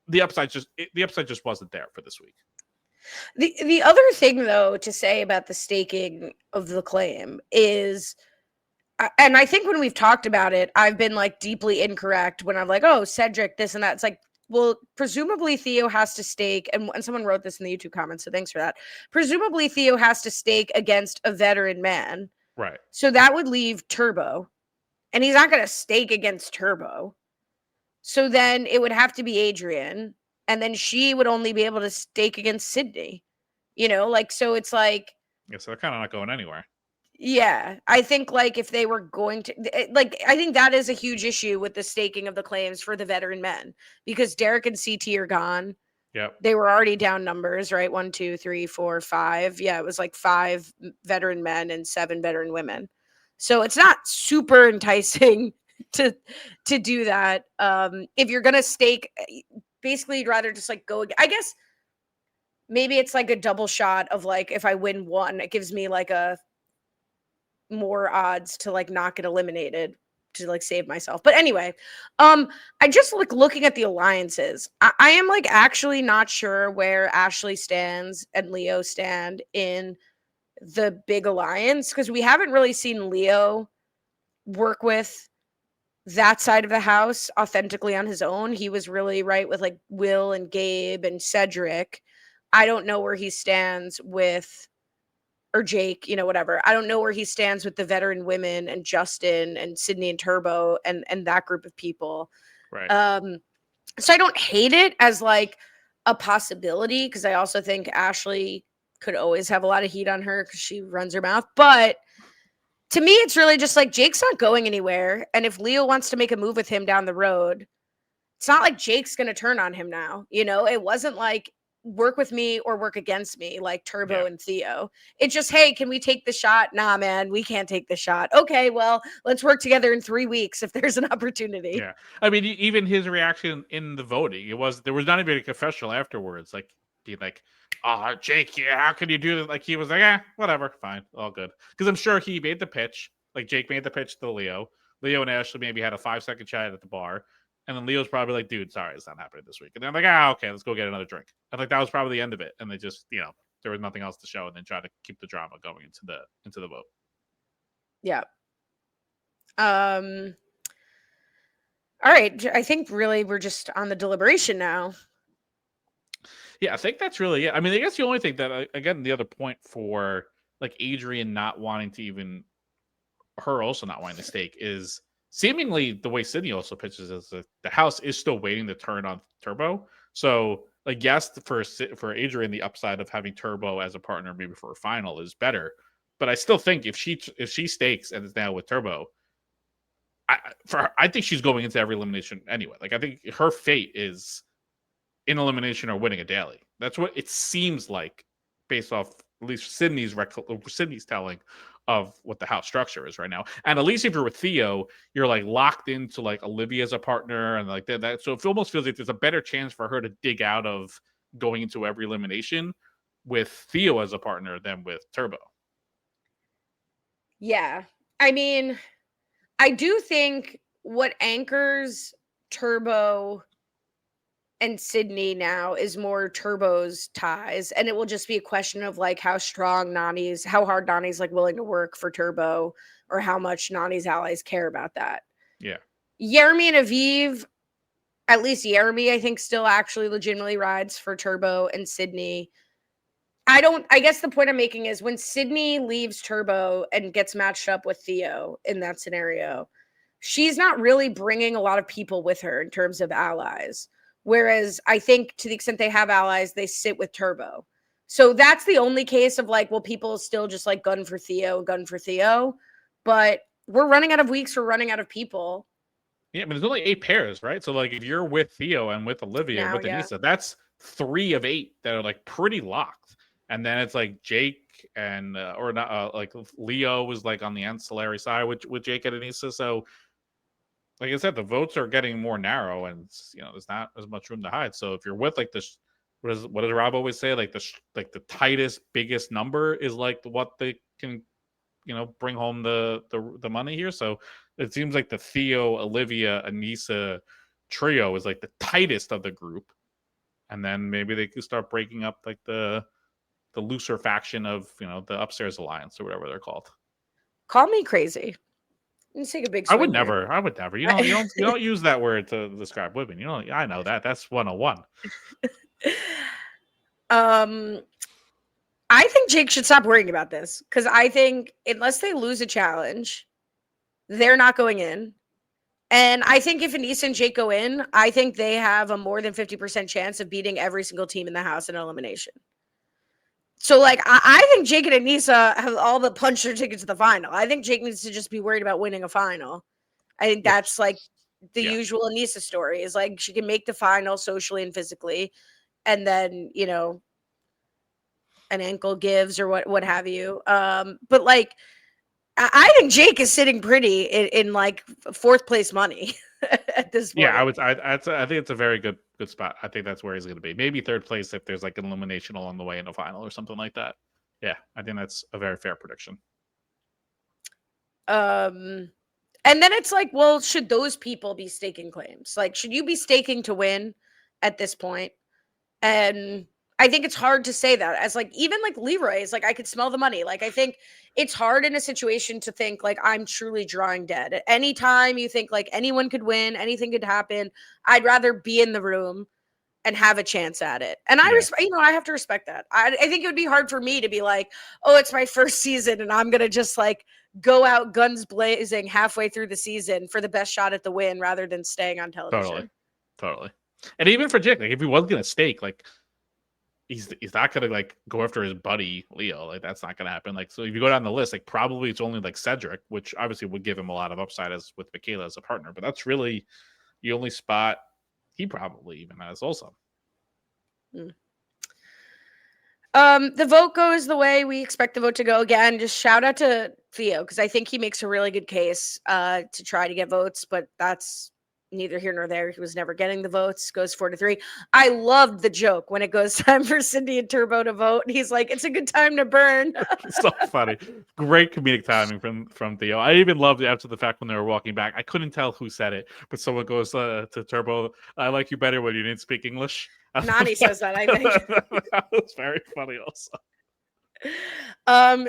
the upside just wasn't there for this week. The other thing though to say about the staking of the claim is, and I think when we've talked about it, I've been like deeply incorrect when I'm like, oh, Cedric, this and that. It's like, well, presumably Theo has to stake, and someone wrote this in the YouTube comments, so thanks for that. Presumably Theo has to stake against a veteran man. Right. So that would leave Turbo, and he's not going to stake against Turbo. So then it would have to be Adrian, and then she would only be able to stake against Sydney. You know, like, so it's like, yeah, so they're kind of not going anywhere. Yeah, I think like if they were going to like, I think that is a huge issue with the staking of the claims for the veteran men because Derek and CT are gone. Yep. They were already down numbers, right? 1, 2, 3, 4, 5. Yeah, it was like 5 veteran men and 7 veteran women. So it's not super enticing to do that. If you're gonna stake, basically you'd rather just like go. I guess maybe it's like a double shot of like if I win one, it gives me like a more odds to like not get eliminated to like save myself. But anyway, I just like looking at the alliances. I am like actually not sure where Ashley stands and Leo stand in the big alliance because we haven't really seen Leo work with that side of the house authentically on his own. He was really right with like Will and Gabe and Cedric. I don't know where he stands with, or Jake, you know, whatever. I don't know where he stands with the veteran women and Justin and Sydney and Turbo and that group of people. Right. So I don't hate it as like a possibility because I also think Ashley could always have a lot of heat on her because she runs her mouth. But to me, it's really just like Jake's not going anywhere. And if Leo wants to make a move with him down the road, it's not like Jake's going to turn on him now. You know, it wasn't like work with me or work against me like Turbo and Theo. It's just, hey, can we take the shot? Nah, man, we can't take the shot. Okay, well, let's work together in 3 weeks if there's an opportunity. Yeah. I mean, even his reaction in the voting, there was not even a confessional afterwards, like being like, oh, Jake, yeah, how can you do this? Like he was like, whatever, fine, all good. Because I'm sure he made the pitch, like Jake made the pitch to Leo. Leo and Ashley maybe had a 5-second chat at the bar. And then Leo's probably like, dude, sorry, it's not happening this week. And they're like, okay, let's go get another drink. And like that was probably the end of it. And they just, there was nothing else to show, and then try to keep the drama going into the vote. Yeah. All right. I think really we're just on the deliberation now. Yeah, I think that's really it. I mean, I guess the only thing that, again, the other point for like Adrian not wanting to even, her also not wanting to stake is seemingly the way Sydney also pitches is that the house is still waiting to turn on Turbo. So, like, yes, for Adrian, the upside of having Turbo as a partner maybe for a final is better. But I still think if she stakes and is now with Turbo, I think she's going into every elimination anyway. Like, I think her fate is in elimination or winning a daily. That's what it seems like based off at least Sydney's telling of what the house structure is right now. And at least if you're with Theo, you're like locked into like Olivia as a partner and like that. So it almost feels like there's a better chance for her to dig out of going into every elimination with Theo as a partner than with Turbo. Yeah. I mean, I do think what anchors Turbo and Sydney now is more Turbo's ties, and it will just be a question of like how hard Nani's like willing to work for Turbo, or how much Nani's allies care about that. Yeah. Jeremy and Aviv, At least Jeremy, I think, still actually legitimately rides for Turbo and Sydney. I guess the point I'm making is when Sydney leaves Turbo and gets matched up with Theo in that scenario, she's not really bringing a lot of people with her in terms of allies. Whereas I think to the extent they have allies, they sit with Turbo. So that's the only case of like, well, people still just like gun for Theo, gun for Theo. But we're running out of weeks, we're running out of people. Yeah, but there's only 8 pairs, right? So like if you're with Theo and with Olivia and Now, with yeah. Anissa, that's 3 of 8 that are like pretty locked. And then it's like Jake and or not like Leo was like on the ancillary side with Jake and Anissa. So like I said, the votes are getting more narrow, and there's not as much room to hide. So if you're with like this, what does Rob always say? Like the tightest, biggest number is like what they can bring home the money here. So it seems like the Theo, Olivia, Anissa trio is like the tightest of the group, and then maybe they could start breaking up like the looser faction of the Upstairs Alliance or whatever they're called. Call me crazy. Let's take a big I would swing here. never. I would never. You don't use that word to describe women. I know that. That's 101. I think Jake should stop worrying about this because I think unless they lose a challenge, they're not going in. And I think if Anissa and Jake go in, I think they have a more than 50% chance of beating every single team in the house in elimination. So, like, I think Jake and Anissa have all the punch their ticket to the final. I think Jake needs to just be worried about winning a final. I think that's like the usual Anissa story is like she can make the final socially and physically, and then an ankle gives or what have you. But like I think Jake is sitting pretty in like 4th place money at this point. Yeah, I think it's a very good spot. I think that's where he's going to be. Maybe 3rd place if there's like an elimination along the way in a final or something like that. Yeah, I think that's a very fair prediction. And then it's like, well, should those people be staking claims? Like, should you be staking to win at this point? And I think it's hard to say that as like even like Leroy is like I could smell the money. Like I think it's hard in a situation to think like I'm truly drawing dead. At any time you think like anyone could win, anything could happen, I'd rather be in the room and have a chance at it. And I respect, I have to respect that. I think it would be hard for me to be like, oh, it's my first season and I'm gonna just like go out guns blazing halfway through the season for the best shot at the win rather than staying on television. Totally. And even for Jake, like if he was gonna stake, like he's not gonna like go after his buddy Leo. Like that's not gonna happen. Like so if you go down the list, like probably it's only like Cedric, which obviously would give him a lot of upside as with Michaela as a partner, but that's really the only spot he probably even has also. The vote goes the way we expect the vote to go. Again, just shout out to Theo because I think he makes a really good case to try to get votes, but that's neither here nor there. He was never getting the votes. Goes 4-3. I loved the joke when it goes time for Cindy and Turbo to vote. He's like, "It's a good time to burn." So funny, great comedic timing from Theo. I even loved it after the fact when they were walking back. I couldn't tell who said it, but someone goes to Turbo, "I like you better when you didn't speak English." Nani says that, I think. That was very funny also.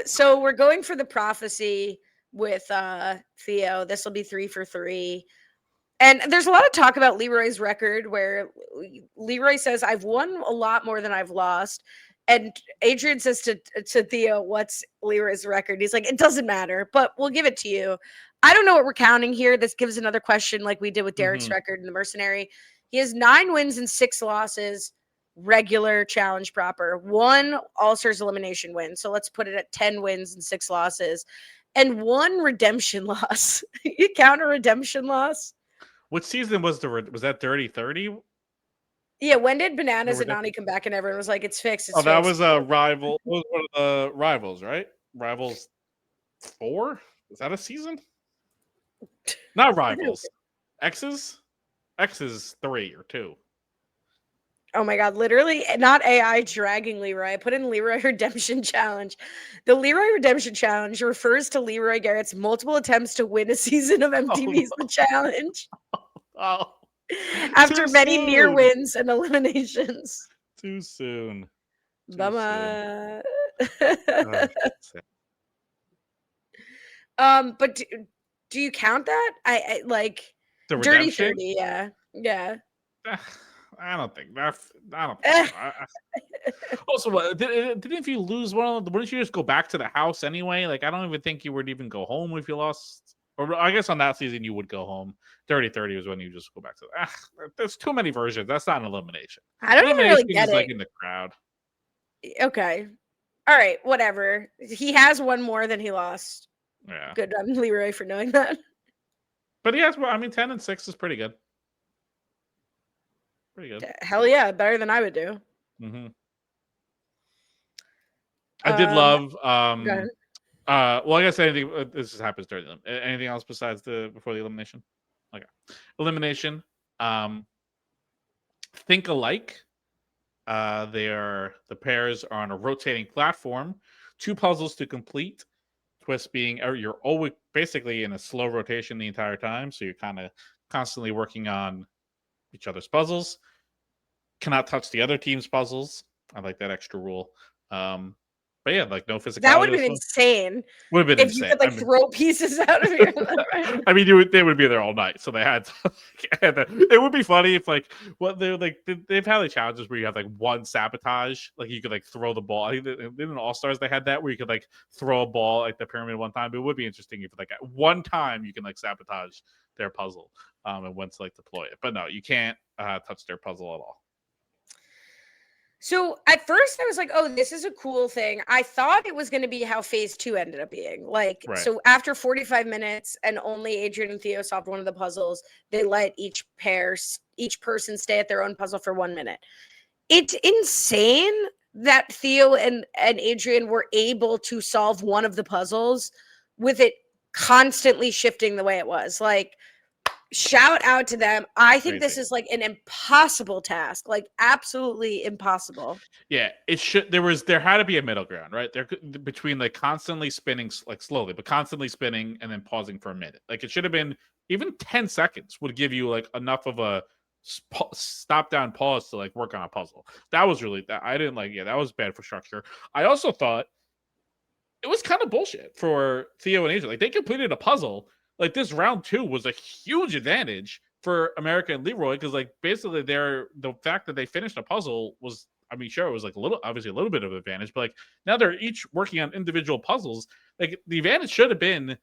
So we're going for the prophecy with Theo. This will be 3 for 3. And there's a lot of talk about Leroy's record where Leroy says, I've won a lot more than I've lost. And Adrian says to Theo, what's Leroy's record? He's like, it doesn't matter, but we'll give it to you. I don't know what we're counting here. This gives another question like we did with Derek's record in the Mercenary. He has 9 wins and 6 losses, regular challenge proper, 1 All-Stars elimination win. So let's put it at 10 wins and 6 losses, and 1 redemption loss. You count a redemption loss? What season was that 30-30? Yeah, when did Bananas and Nani come back and everyone was like, it's fixed? It's that fixed. was a rival. It was one of the rivals, right? Rivals 4? Is that a season? Not rivals. X's 3 or 2. Oh my God, literally not AI dragging Leroy. I put in Leroy Redemption Challenge. The Leroy Redemption Challenge refers to Leroy Garrett's multiple attempts to win a season of MTV's The Challenge. Oh. After many near wins and eliminations. Too soon. Bummer. Oh, but do you count that? I like the Dirty redemption? 30, yeah. Yeah. I don't think that. I don't think so. Also, didn't if you lose one, wouldn't you just go back to the house anyway? Like, I don't even think you would even go home if you lost. Or I guess on that season you would go home. 30-30 was when you just go back to. There's too many versions. That's not an elimination. I don't even really Elimination get is like it. in the crowd. Okay. All right, whatever. He has one more than he lost. Yeah. Good on Leroy for knowing that. But he has. Well, I mean, 10-6 is pretty good. Pretty good. Hell yeah, better than I would do. Mm-hmm. I did love. Go ahead. Well, I guess anything. This just happens during anything else besides before the elimination. Okay, elimination. Think alike. The pairs are on a rotating platform. 2 puzzles to complete. Twist being you're always basically in a slow rotation the entire time, so you're kind of constantly working on each other's puzzles. Cannot touch the other team's puzzles. I like that extra rule. But yeah, like no physicality. That would have been insane. Would have been if insane. you could throw pieces out of your. I mean, they would be there all night, so they had to. It would be funny if they've had challenges where you have one sabotage, like you could throw the ball. I think in All Stars they had that where you could throw a ball at the pyramid one time. But it would be interesting if at one time you can sabotage their puzzle and when to deploy it. But no, you can't touch their puzzle at all. So at first I was like, oh, this is a cool thing. I thought it was going to be how phase 2 ended up being. Right. So after 45 minutes and only Adrian and Theo solved one of the puzzles, they let each person stay at their own puzzle for 1 minute. It's insane that Theo and Adrian were able to solve one of the puzzles with it constantly shifting the way it was. Shout out to them. I think this is an impossible task, absolutely impossible. Yeah, it should. There had to be a middle ground, right? There between constantly spinning slowly, but constantly spinning and then pausing for a minute. It should have been even 10 seconds would give you enough of a stop down pause to work on a puzzle. That was really that I didn't Yeah, that was bad for structure. I also thought it was kind of bullshit for Theo and Adrian. They completed a puzzle. This round 2 was a huge advantage for America and Leroy because basically the fact that they finished a puzzle was, I mean, sure, it was obviously a little bit of an advantage, but now they're each working on individual puzzles. The advantage should have been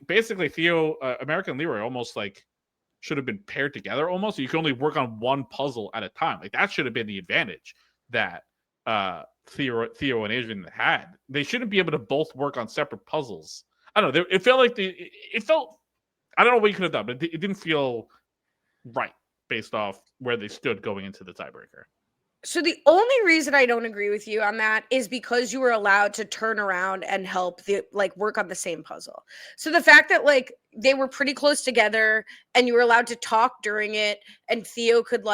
basically Theo, America and Leroy almost should have been paired together almost. So you can only work on one puzzle at a time. That should have been the advantage that Theo and Adrian had. They shouldn't be able to both work on separate puzzles. I don't know. It felt I don't know what you could have done, but it didn't feel right based off where they stood going into the tiebreaker. So the only reason I don't agree with you on that is because you were allowed to turn around and help work on the same puzzle. So the fact that they were pretty close together and you were allowed to talk during it and Theo could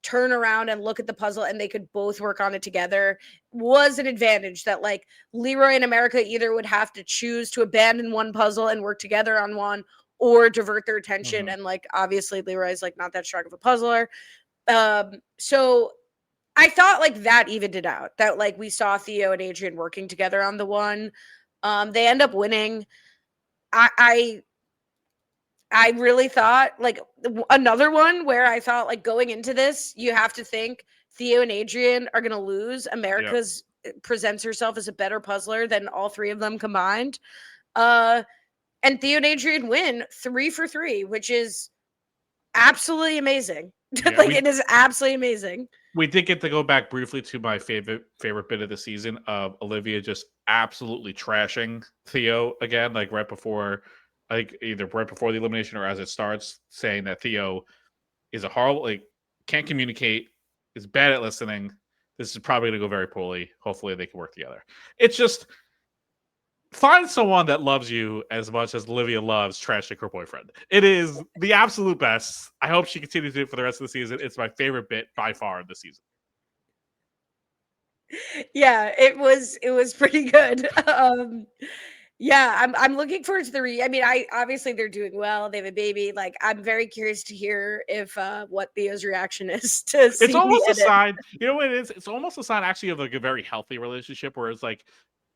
turn around and look at the puzzle and they could both work on it together was an advantage that Leroy and America either would have to choose to abandon one puzzle and work together on one or divert their attention. Mm-hmm. And obviously Leroy's not that strong of a puzzler. So I thought that evened it out, that we saw Theo and Adrian working together on the one. They end up winning. I really thought another one where I thought going into this, you have to think Theo and Adrian are going to lose. America's presents herself as a better puzzler than all 3 of them combined. And Theo and Adrian win 3 for 3, which is absolutely amazing. Yeah, it is absolutely amazing. We did get to go back briefly to my favorite bit of the season of Olivia just absolutely trashing Theo again, right before either right before the elimination or as it starts, saying that Theo is a horrible, can't communicate, is bad at listening. This is probably going to go very poorly. Hopefully they can work together. It's just find someone that loves you as much as Olivia loves trashing her boyfriend. It is the absolute best. I hope she continues to do it for the rest of the season. It's my favorite bit by far of the season. Yeah, it was pretty good. Yeah, I'm looking forward to the obviously they're doing well. They have a baby. I'm very curious to hear if what Theo's reaction is to see. It's almost a sign. You know what it is? It's almost a sign actually of a very healthy relationship where it's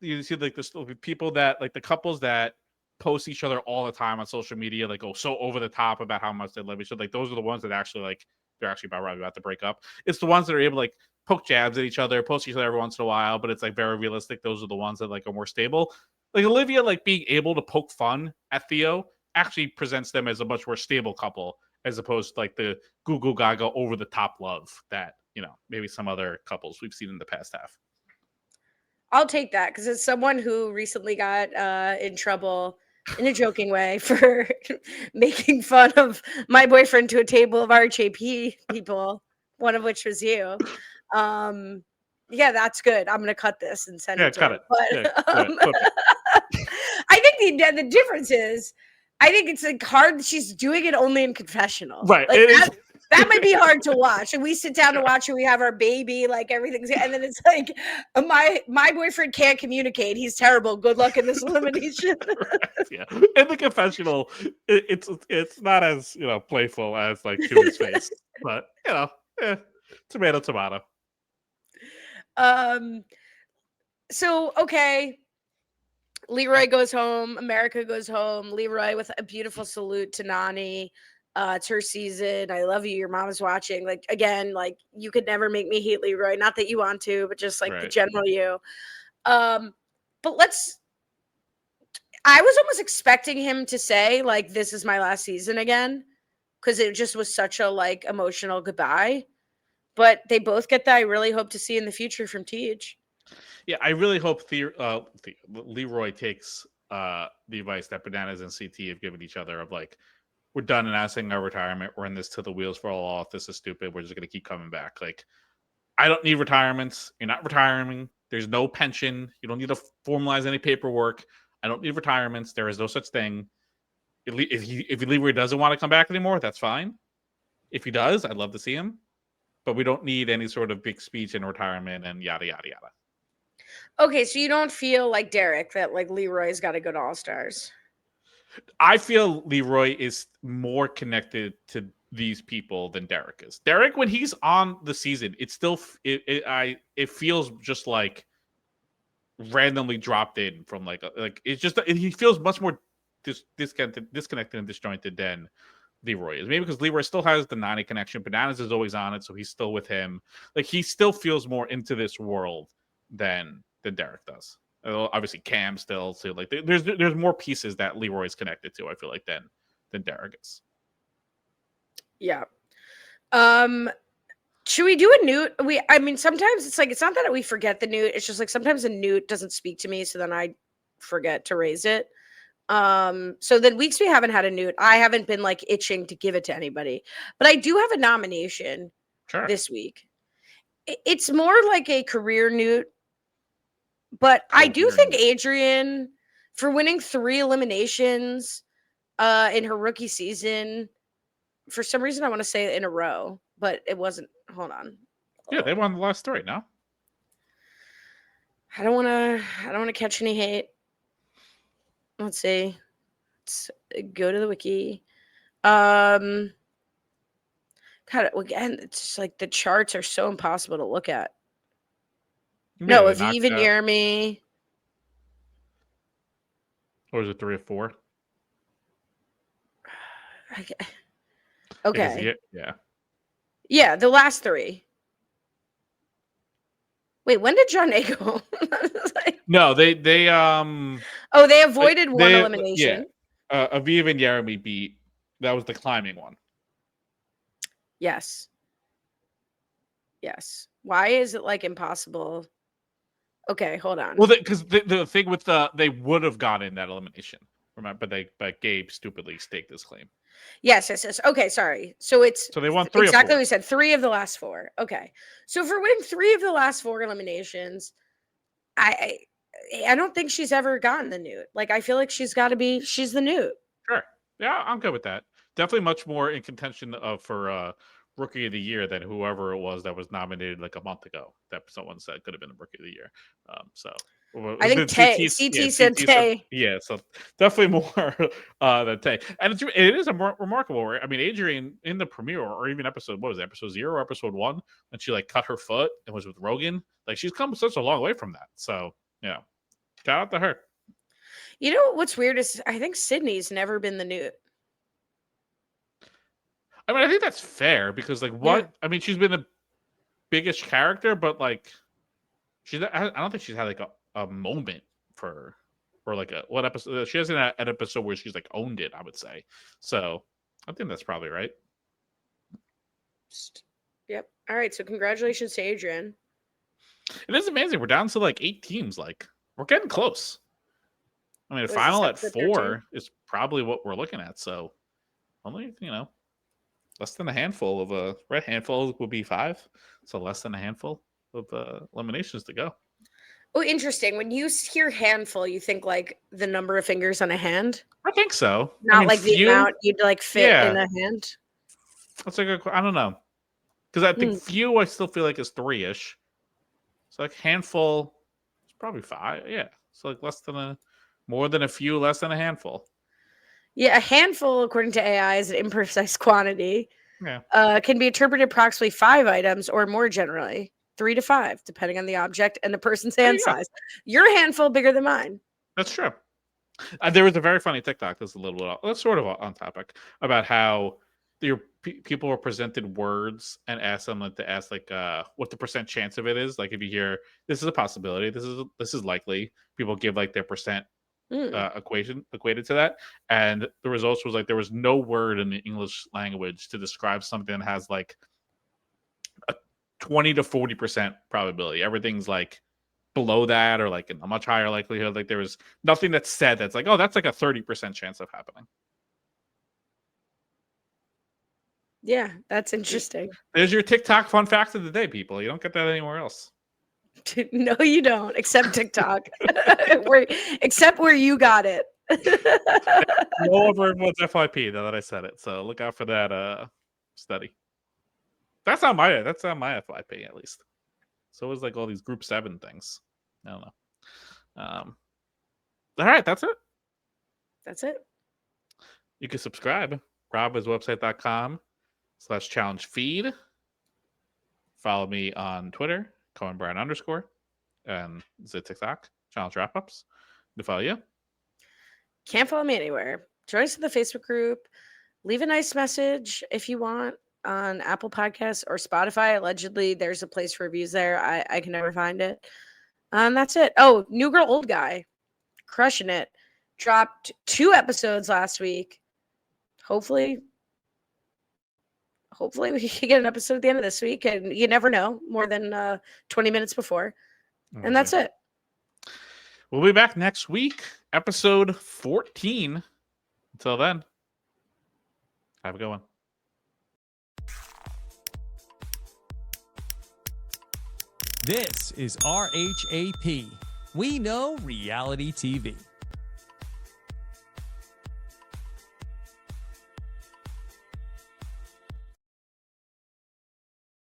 you see the people that the couples that post each other all the time on social media, go so over the top about how much they love each other. Those are the ones that actually they're actually about to break up. It's the ones that are able to like poke jabs at each other, post each other every once in a while, but it's like very realistic. Those are the ones that like are more stable. Like Olivia, like being able to poke fun at Theo actually presents them as a much more stable couple as opposed to like the goo goo gaga over the top love that, you know, maybe some other couples we've seen in the past have. I'll take that because it's someone who recently got in trouble in a joking way for making fun of my boyfriend to a table of RHAP people, one of which was you. Yeah, that's good. I'm gonna cut this and send Yeah, it to cut him. it. Yeah, But yeah, clip it. I think the difference is, I think it's like hard that she's doing it only in confessional. Right. Like It is. that might be hard to watch. And we sit down to watch and we have our baby, like everything's, and then it's like my boyfriend can't communicate. He's terrible. Good luck in this elimination. Right, yeah. In the confessional, it's not as, you know, playful as like to his face, but you know, tomato tomato. So okay. Leroy goes home. America goes home. Leroy with a beautiful salute to Nani. It's her season. I love you. Your mom is watching. Like again, like you could never make me hate Leroy. Not that you want to, but just like the Right. general you. But I was almost expecting him to say like, "This is my last season again," because it just was such a like emotional goodbye. But they both get that I really hope to see in the future from Teach. Yeah, I really hope Leroy takes the advice that Bananas and CT have given each other of like, we're done announcing our retirement. We're in this till the wheels fall off. This is stupid. We're just gonna keep coming back. Like, I don't need retirements. You're not retiring. There's no pension. You don't need to formalize any paperwork. I don't need retirements. There is no such thing. If Leroy doesn't want to come back anymore, that's fine. If he does, I'd love to see him. But we don't need any sort of big speech in retirement and yada yada yada. Okay, so you don't feel like Derek that like Leroy's got to go to All Stars. I feel Leroy is more connected to these people than Derek is. Derek, when he's on the season, it still it feels just like randomly dropped in from like it's just he feels much more disconnected and disjointed than Leroy is. Maybe because Leroy still has the Nani connection. Bananas is always on it, so he's still with him. Like he still feels more into this world than Derek does. Obviously, Cam still. So like there's more pieces that Leroy's connected to. I feel like than Derek is. Yeah. Should we do a newt? I mean, sometimes it's like it's not that we forget the newt. It's just like sometimes a newt doesn't speak to me, so then I forget to raise it. So then weeks we haven't had a newt, I haven't been like itching to give it to anybody, but I do have a nomination this week. It's more like a career newt, but I do think Adrienne, for winning 3 eliminations in her rookie season, for some reason I want to say it in a row, but it wasn't. Hold on. Yeah, they won the last 3, no? I don't want to catch any hate. Let's see. Let's go to the wiki. God, again, it's just like the charts are so impossible to look at. No, Aviv and Jeremy. Or is it 3 or 4? Okay. Yeah. Yeah, the last 3. Wait, when did John A go? No, they Oh, they avoided one elimination. Yeah. Aviv and Jeremy beat. That was the climbing one. Yes. Why is it like impossible? Okay, hold on. Well, because the thing with they would have gotten that elimination, remember? But Gabe stupidly staked his claim. Yes. Okay, sorry. So they won 3 exactly or 4. what we said. 3 of the last 4. Okay, so for winning 3 of the last 4 eliminations, I don't think she's ever gotten the newt. Like I feel like she's the newt. Sure. Yeah, I'm good with that. Definitely much more in contention for Rookie of the Year than whoever it was that was nominated like a month ago that someone said could have been the Rookie of the Year. So I think CT said Tay. Yeah, so definitely more than Tay. And it is remarkable. I mean, Adrienne in the premiere or even episode 0 or episode 1 when she like cut her foot and was with Rogan. Like she's come such a long way from that. So yeah, shout out to her. You know what's weird is I think Sydney's never been the newt. I mean, I think that's fair because, like, what? I mean, she's been the biggest character, but like, I don't think she's had like a moment for, or like a what episode? She hasn't had an episode where she's like owned it. I would say. So I think that's probably right. Yep. All right. So congratulations to Adrian. It is amazing. We're down to like 8 teams. Like, we're getting close. I mean, a Was final this at episode 4 13? is probably what we're looking at. So only, less than a handful of red handful would be 5. So less than a handful of eliminations to go. Oh, interesting. When you hear handful, you think like the number of fingers on a hand, I think so. not I mean, like the few, amount you'd like fit in yeah, a hand. that's a good. I don't know, because I think few I still feel like is 3-ish. So like handful, it's probably 5. Yeah, so like more than a few, less than a handful. Yeah, a handful, according to AI, is an imprecise quantity. Yeah, Can be interpreted approximately 5 items or more generally, 3 to 5, depending on the object and the person's hand size. Your handful bigger than mine. That's true. There was a very funny TikTok. That's a little bit. That's sort of on topic about how people were presented words and asked them to ask what the percent chance of it is. Like if you hear this is a possibility, this is likely. People give like their percent equation equated to that, and the results was like there was no word in the English language to describe something that has like a 20 to 40% probability. Everything's like below that or like in a much higher likelihood. Like there was nothing that said that's like, oh, that's like a 30% chance of happening. Yeah, that's interesting. There's your TikTok fun fact of the day, people. You don't get that anywhere else. No, you don't, except TikTok. Except where you got it. No over everyone's FYP now that I said it. So look out for that study. That's not my FYP, at least. So it was like all these group 7 things. I don't know. All right, that's it. That's it. You can subscribe. robhaswebsite.com/challenge feed. Follow me on Twitter, CohenBryan_, and the TikTok, Challenge Wrap-Ups. To follow you. Can't follow me anywhere. Join us in the Facebook group. Leave a nice message if you want on Apple Podcasts or Spotify. Allegedly, there's a place for reviews there. I can never find it. That's it. Oh, New Girl, Old Guy. Crushing it. Dropped 2 episodes last week. Hopefully we can get an episode at the end of this week, and you never know, more than 20 minutes before. And that's it. We'll be back next week, episode 14. Until then, have a good one. This is RHAP. We know reality TV.